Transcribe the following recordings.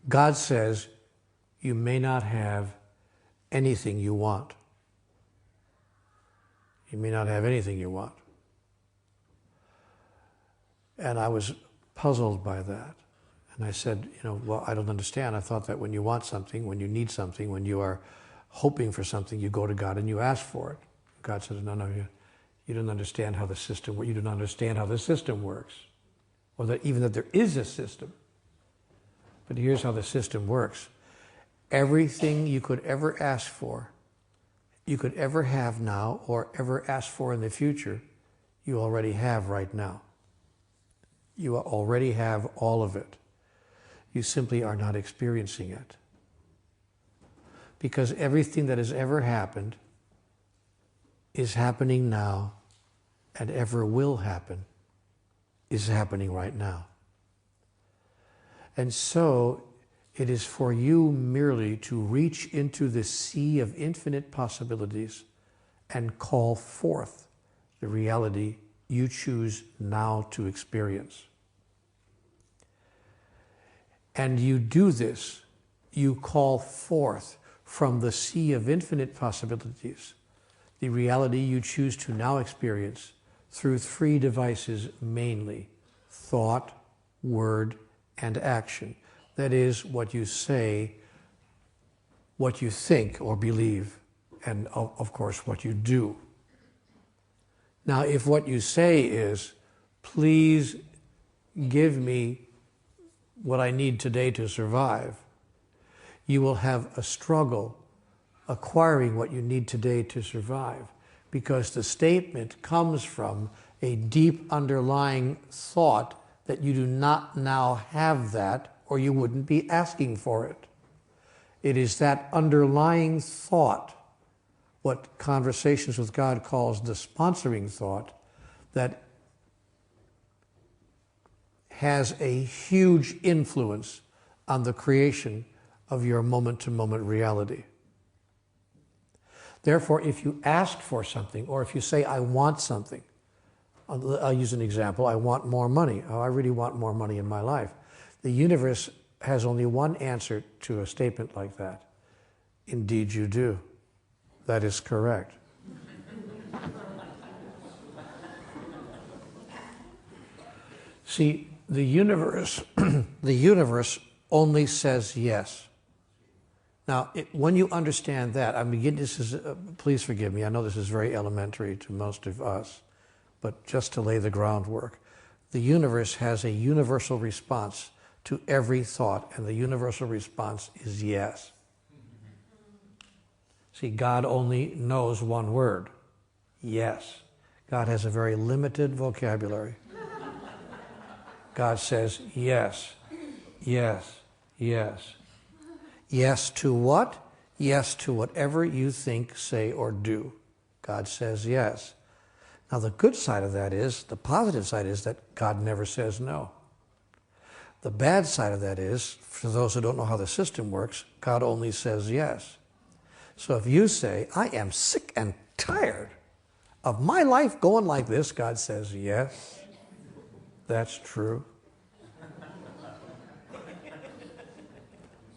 God says you may not have anything you want. You may not have anything you want. And I was puzzled by that. And I said, well, I don't understand. I thought that when you want something, when you need something, when you are hoping for something, you go to God and you ask for it. God said, no, you don't understand how the system works. You don't understand how the system works. Or that even that there is a system. But here's how the system works. Everything you could ever ask for, you could ever have now, or ever ask for in the future, you already have right now. You already have all of it. You simply are not experiencing it. Because everything that has ever happened is happening now, and ever will happen is happening right now. And so it is for you merely to reach into the sea of infinite possibilities and call forth the reality you choose now to experience. And you do this, you call forth from the sea of infinite possibilities the reality you choose to now experience through three devices mainly: thought, word, and action. That is, what you say, what you think or believe, and of course what you do. Now, if what you say is, please give me what I need today to survive, you will have a struggle acquiring what you need today to survive, because the statement comes from a deep underlying thought that you do not now have that, or you wouldn't be asking for it. It is that underlying thought, what Conversations with God calls the sponsoring thought, that has a huge influence on the creation of your moment-to-moment reality. Therefore, if you ask for something, or if you say, I want something, I'll use an example, I want more money. Oh, I really want more money in my life. The universe has only one answer to a statement like that. Indeed you do. That is correct. See, the universe only says yes. Now, when you understand that, please forgive me, I know this is very elementary to most of us, but just to lay the groundwork, the universe has a universal response to every thought, and the universal response is yes. See, God only knows one word, yes. God has a very limited vocabulary. God says yes, yes, yes. Yes to what? Yes to whatever you think, say, or do. God says yes. Now the good side of that is, the positive side is that God never says no. The bad side of that is, for those who don't know how the system works, God only says yes. So if you say, I am sick and tired of my life going like this, God says, yes, that's true.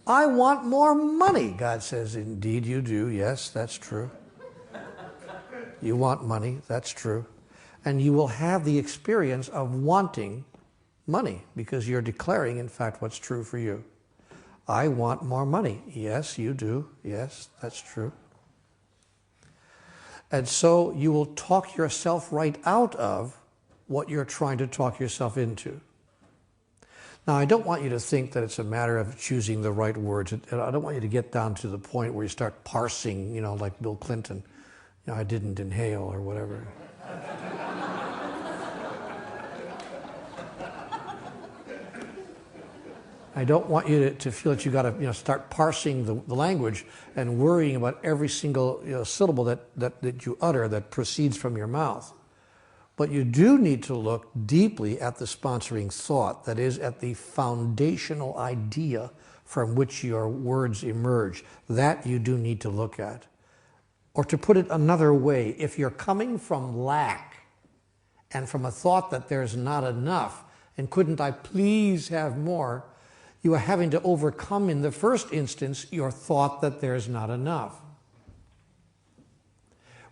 I want more money. God says, indeed you do. Yes, that's true. You want money. That's true. And you will have the experience of wanting money because you're declaring, in fact, what's true for you. I want more money. Yes, you do. Yes, that's true. And so you will talk yourself right out of what you're trying to talk yourself into. Now, I don't want you to think that it's a matter of choosing the right words. I don't want you to get down to the point where you start parsing, like Bill Clinton. I didn't inhale or whatever. I don't want you to feel that you got to start parsing the language and worrying about every single syllable that you utter that proceeds from your mouth. But you do need to look deeply at the sponsoring thought, that is, at the foundational idea from which your words emerge. That you do need to look at. Or to put it another way, if you're coming from lack and from a thought that there's not enough, and couldn't I please have more, you are having to overcome in the first instance your thought that there's not enough,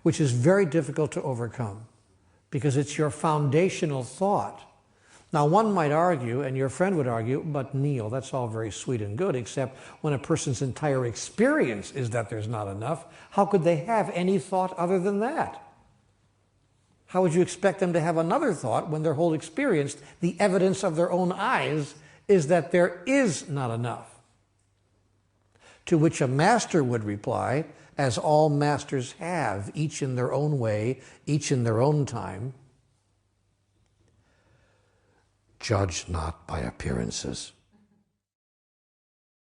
which is very difficult to overcome because it's your foundational thought. Now, one might argue, and your friend would argue, but Neale, that's all very sweet and good, except when a person's entire experience is that there's not enough, how could they have any thought other than that? How would you expect them to have another thought when their whole experience, the evidence of their own eyes, is that there is not enough? To which a master would reply, as all masters have, each in their own way, each in their own time, judge not by appearances.